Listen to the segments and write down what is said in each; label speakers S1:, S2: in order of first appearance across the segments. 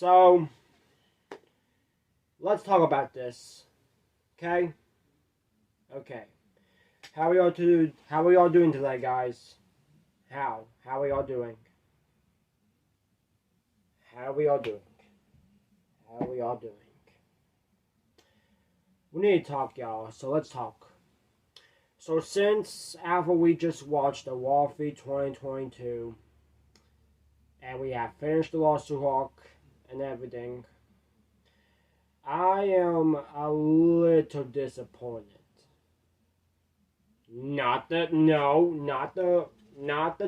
S1: So, let's talk about this. Okay? Okay. How are y'all doing today, guys? How are y'all doing? How are y'all doing? How are y'all doing? We need to talk, y'all, so let's talk. So since after we just watched the Warfare 2022, and we have finished the Lost to Hawk and everything, I am a little disappointed. Not the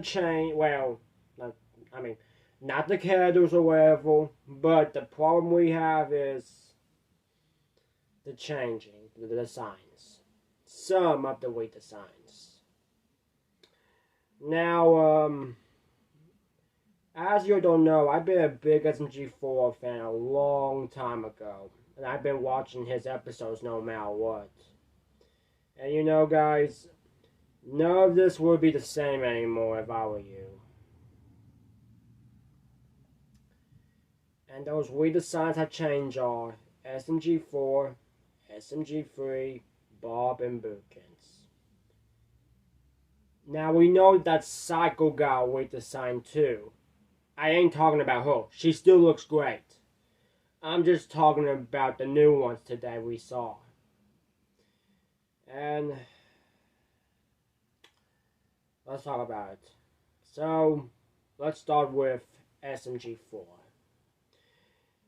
S1: chain. Well, not the characters or whatever. But the problem we have is the changing, the designs. Some of the way designs. Now, as you don't know, I've been a big SMG4 fan a long time ago. And I've been watching his episodes no matter what. And you know, guys, none of this would be the same anymore if I were you. And those redesigns have changed are SMG4, SMG3, Bob, and Boopkins. Now we know that Psycho got a redesign too. I ain't talking about her. She still looks great. I'm just talking about the new ones today we saw. And let's talk about it. So, let's start with SMG4.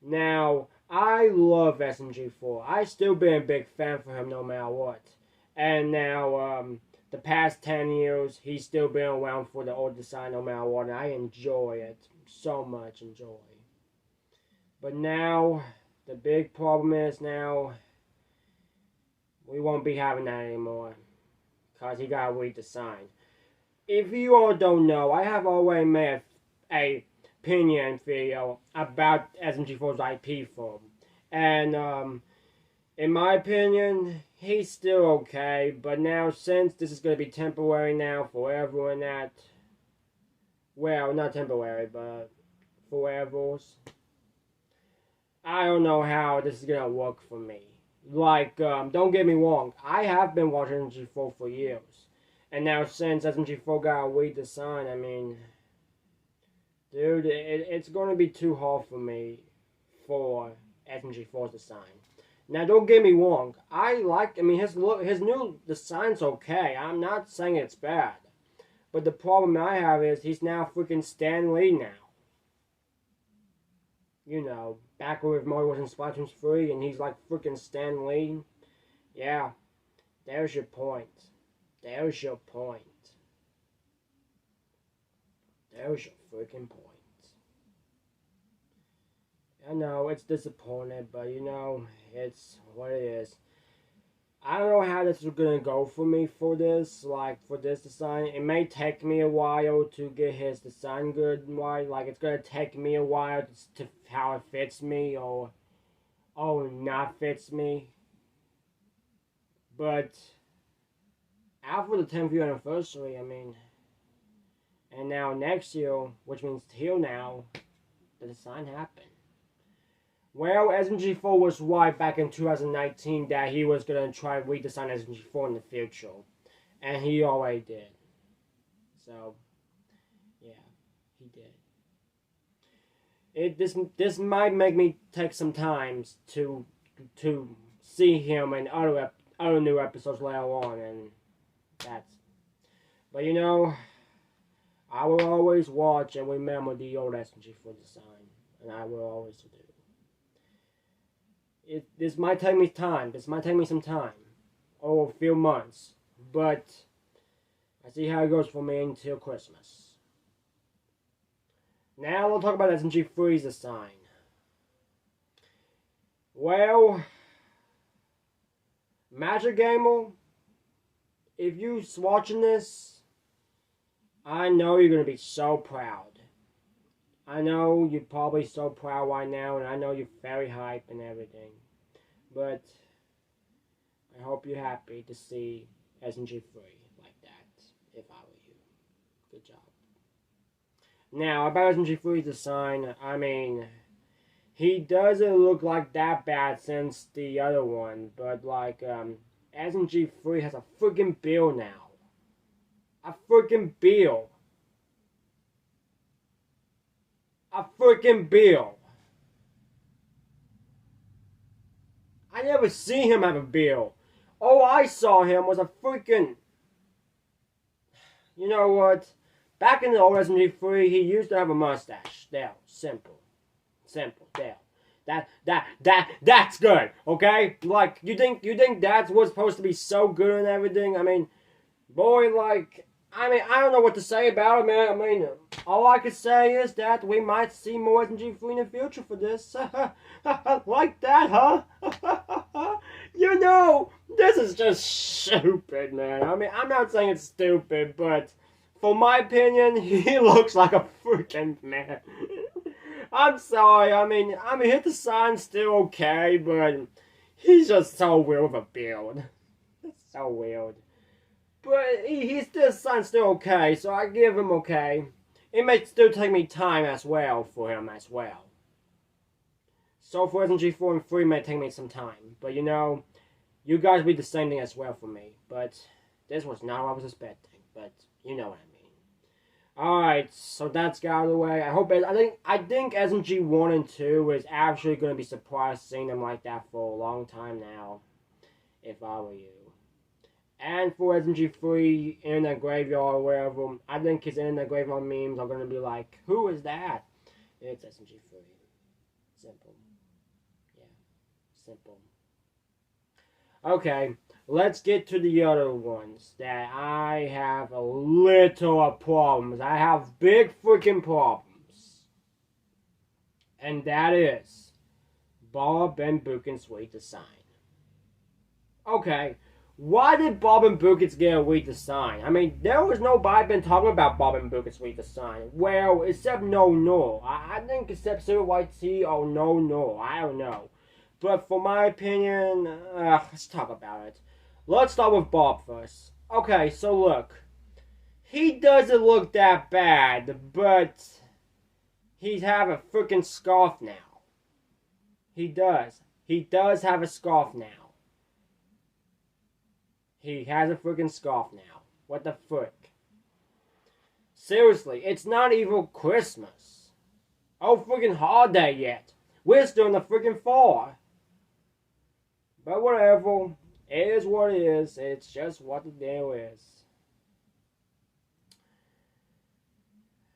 S1: Now, I love SMG4. I still been a big fan for him no matter what. And now, the past 10 years, he's still been around for the old design no matter what. And I enjoy it. So much enjoy. But now, the big problem is now, we won't be having that anymore. Because he got redesigned. If you all don't know, I have already made a opinion video about SMG4's IP form. And, in my opinion, he's still okay. But now, since this is going to be temporary now, forever and that, well, not temporary, but forever. I don't know how this is going to work for me. Like, don't get me wrong, I have been watching SMG4 for years. And now since SMG4 got a redesign, I mean, dude, it's going to be too hard for me for SMG4's design. Now, don't get me wrong, his new design's okay. I'm not saying it's bad. But the problem I have is he's now freaking Stan Lee now. You know, back with Mario was in Splatoon 3 and he's like freaking Stan Lee. Yeah, there's your point. There's your point. There's your freaking point. I know, it's disappointing, but you know, it's what it is. I don't know how this is gonna go for me for this, for this design. It may take me a while to get his design good and right. Like, it's gonna take me a while to how it fits me or not fits me. But after the 10th year anniversary, I mean, and now next year, which means till now, the design happened. Well, SMG4 was right back in 2019 that he was going to try to redesign SMG4 in the future. And he already did. So, yeah, he did. This might make me take some time to see him in other new episodes later on, and that's... But you know, I will always watch and remember the old SMG4 design, and I will always do. This might take me time. This might take me some time. Or a few months. But I see how it goes for me until Christmas. Now we'll talk about SMG3's design. Well, Magic Gamer, if you're watching this, I know you're going to be so proud. I know you're probably so proud right now, and I know you're very hyped and everything. But I hope you're happy to see SMG3 like that, if I were you. Good job. Now, about SMG3's design, I mean, he doesn't look like that bad since the other one, but like SMG3 has a freaking bill now. A freaking bill. A freaking bill. I never seen him have a bill. All I saw him was a freaking... You know what? Back in the old SMG3, he used to have a mustache. There, simple. Simple, there. That's good, okay? Like, you think that's what's supposed to be so good and everything? I mean, boy, like... I mean, I don't know what to say about it, man. I mean, all I can say is that we might see more SMG3 in the future for this. Like that, huh? You know, this is just stupid, man. I mean, I'm not saying it's stupid, but for my opinion, he looks like a freaking man. I'm sorry. I mean, his design's still okay, but he's just so weird with a build. It's so weird. But his design's still okay, so I give him okay. It may still take me time as well for him as well. So for SMG4 and 3 may take me some time. But you know, you guys be the same thing as well for me. But this was not what I was expecting. But you know what I mean. Alright, so that's got out of the way. I think SMG1 and 2 is actually going to be surprised seeing them like that for a long time now. If I were you. And for SMG3 in the graveyard or wherever, I think his in the graveyard memes are going to be like, who is that? It's SMG3. Simple. Yeah. Simple. Okay, let's get to the other ones that I have a little problems. I have big freaking problems. And that is Bob and Boopkins redesign. Okay. Why did Bob and Boopkins get a redesign? I mean, there was nobody been talking about Bob and Boopkins redesign. Well, except No. I think except Silver White Tea or No. I don't know. But for my opinion, let's talk about it. Let's start with Bob first. Okay, so look. He doesn't look that bad, but he's have a freaking scarf now. He does. He does have a scarf now. He has a freaking scarf now. What the frick? Seriously, it's not even Christmas. Oh, freaking holiday yet. We're still in the freaking fall. But whatever. It is what it is. It's just what the deal is.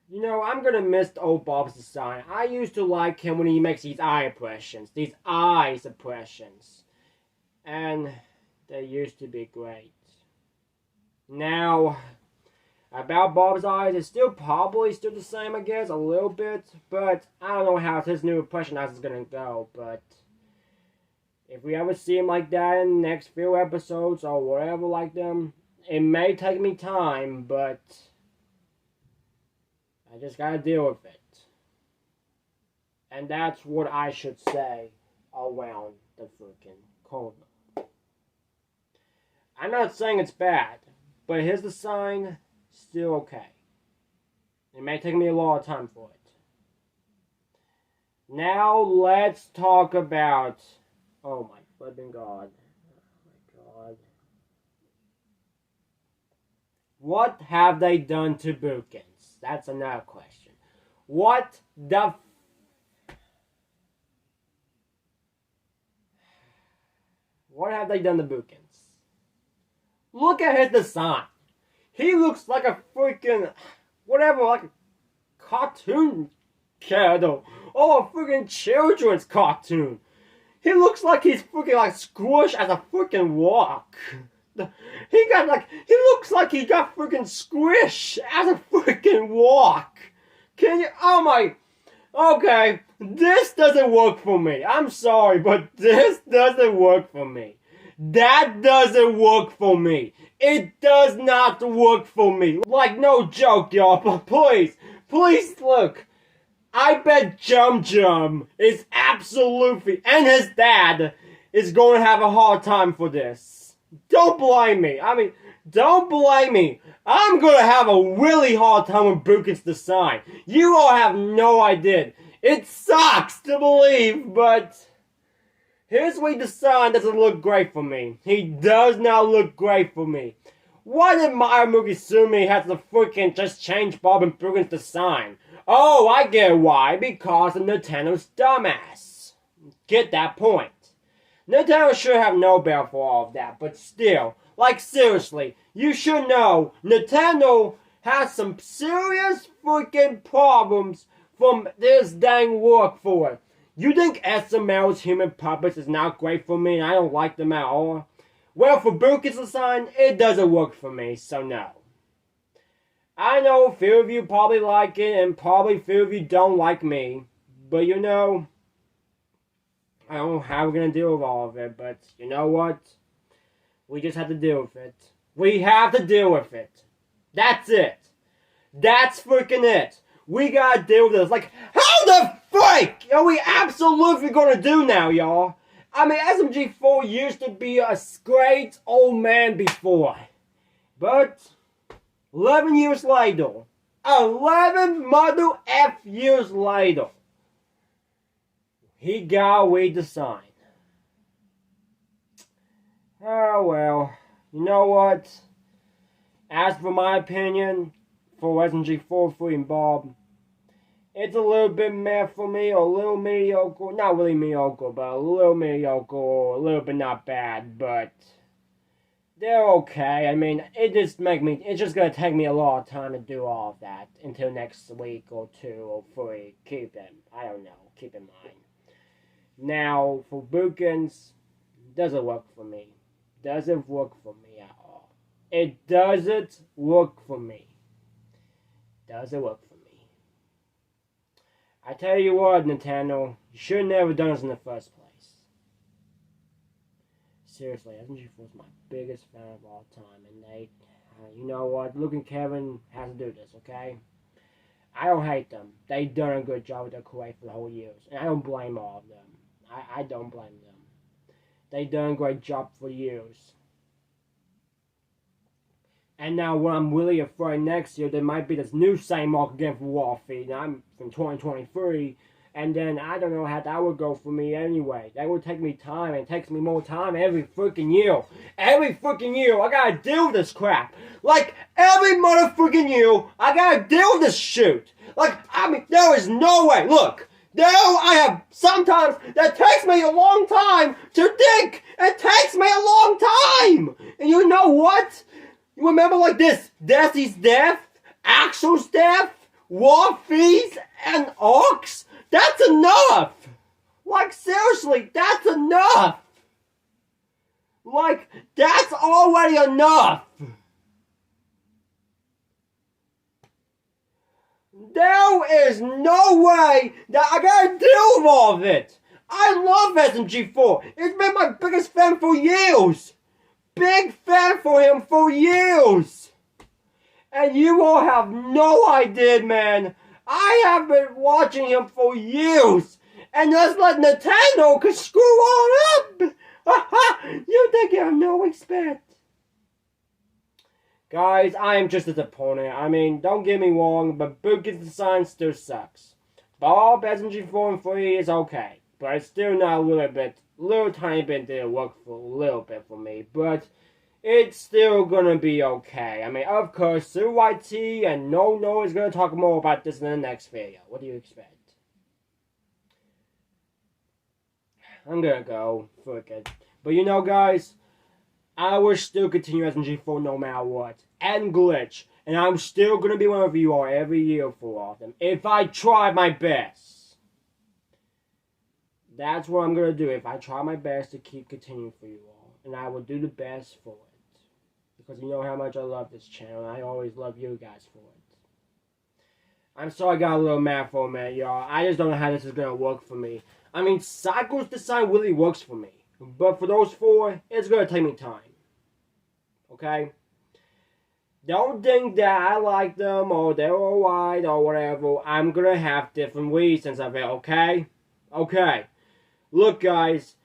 S1: You know, I'm gonna miss the old Bob's design. I used to like him when he makes these eye impressions. These eyes impressions. And... they used to be great. Now, about Bob's eyes, it's probably still the same, I guess, a little bit. But I don't know how his new impression eyes is gonna go. But if we ever see him like that in the next few episodes or whatever like them, it may take me time, but I just gotta deal with it. And that's what I should say around the freaking corner. I'm not saying it's bad, but his design, still okay. It may take me a lot of time for it. Now let's talk about... oh my flipping god. Oh my god. What have they done to Boopkins? That's another question. What the... what have they done to Boopkins? Look at his design. He looks like a freaking, whatever, like a cartoon character. Or a freaking children's cartoon. He looks like he's freaking like squished as a freaking rock. He looks like he got freaking squished as a freaking rock. Can you, oh my, okay, this doesn't work for me. I'm sorry, but this doesn't work for me. That doesn't work for me. It does not work for me. Like, no joke, y'all, but please look. I bet Jum is absolutely, and his dad, is going to have a hard time for this. Don't blame me. I mean, don't blame me. I'm going to have a really hard time with Boopkins' design. You all have no idea. It sucks to believe, but his redesign doesn't look great for me. He does not look great for me. Why did Maruki Sumi have to freaking just change Bob and Boopkins' design? Oh, I get why. Because of Nintendo's dumbass. Get that point. Nintendo should have no better for all of that, but still, like seriously, you should know Nintendo has some serious freaking problems from this dang work for it. You think SML's human puppets is not great for me and I don't like them at all? Well, for Boopkins' design, it doesn't work for me, so no. I know a few of you probably like it and probably a few of you don't like me, but you know, I don't know how we're going to deal with all of it, but you know what? We just have to deal with it. We have to deal with it. That's it. That's freaking it. We gotta deal with this. Like, how the freak are we absolutely gonna do now, y'all? I mean, SMG4 used to be a great old man before. But 11 years later, 11 mother F years later, he got redesigned. Oh well, you know what? As for my opinion, for SMG4, Free and Bob, it's a little bit meh for me, or a little mediocre. Not really mediocre, but a little mediocre, or a little bit not bad, but they're okay. I mean, it's just gonna take me a lot of time to do all of that until next week or 2 or 3. I don't know, keep in mind. Now, for Boopkins, doesn't work for me. Doesn't work for me at all. It doesn't work for me. Doesn't work for me. I tell you what, Nintendo, you should have never done this in the first place. Seriously, SMG4 is my biggest fan of all time, and they, you know what, Luke and Kevin has to do this, okay? I don't hate them. They done a good job with their create for the whole years, and I don't blame all of them. I don't blame them. They done a great job for years. And now what I'm really afraid next year, there might be this new same arc again for Warfeed, and I'm from 2023, and then I don't know how that would go for me anyway. That would take me time, and it takes me more time every freaking year. Every freaking year, I gotta deal with this crap. Like, every motherfucking year, I gotta deal with this shit. Like, I mean, there is no way. Look, sometimes, that takes me a long time to think. It takes me a long time. And you know what? You remember like this, Desi's death, Axel's death, Warfees, and Orcs? That's enough! Like, seriously, that's enough! Like, that's already enough! There is no way that I gotta deal with all of it! I love SMG4! It's been my biggest fan for years! Big fan for him for years! And you all have no idea, man! I have been watching him for years! And just let Nintendo could screw on up! You think you have no respect? Guys, I am just disappointed. I mean, don't get me wrong, but Boopkins' design still sucks. Bob, SMG4 and 3 is okay, but it's still not a little tiny bit did work for a little bit for me, but it's still gonna be okay. I mean, of course, Sue YT and No is gonna talk more about this in the next video. What do you expect? I'm gonna go, fuck it. But you know, guys, I will still continue SMG4 no matter what. And Glitch. And I'm still going to be one of you all every year for all of them. If I try my best. That's what I'm going to do. If I try my best to keep continuing for you all. And I will do the best for it. Because you know how much I love this channel. And I always love you guys for it. I'm sorry I got a little mad for a minute, y'all. I just don't know how this is going to work for me. I mean, Cycle's design really works for me. But for those 4, it's going to take me time. Okay? Don't think that I like them or they're alright or whatever. I'm going to have different reasons of it, okay? Okay. Look, guys.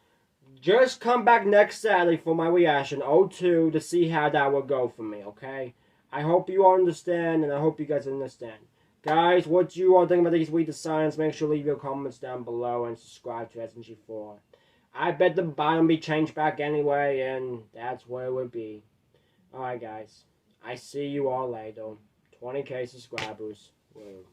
S1: Just come back next Saturday for my reaction, 02, to see how that will go for me, okay? I hope you all understand and I hope you guys understand. Guys, what you all think about these redesigns? Make sure to leave your comments down below and subscribe to SMG4. I bet the bottom will be changed back anyway, and that's where it would be. Alright guys, I see you all later. 20K subscribers. Woo.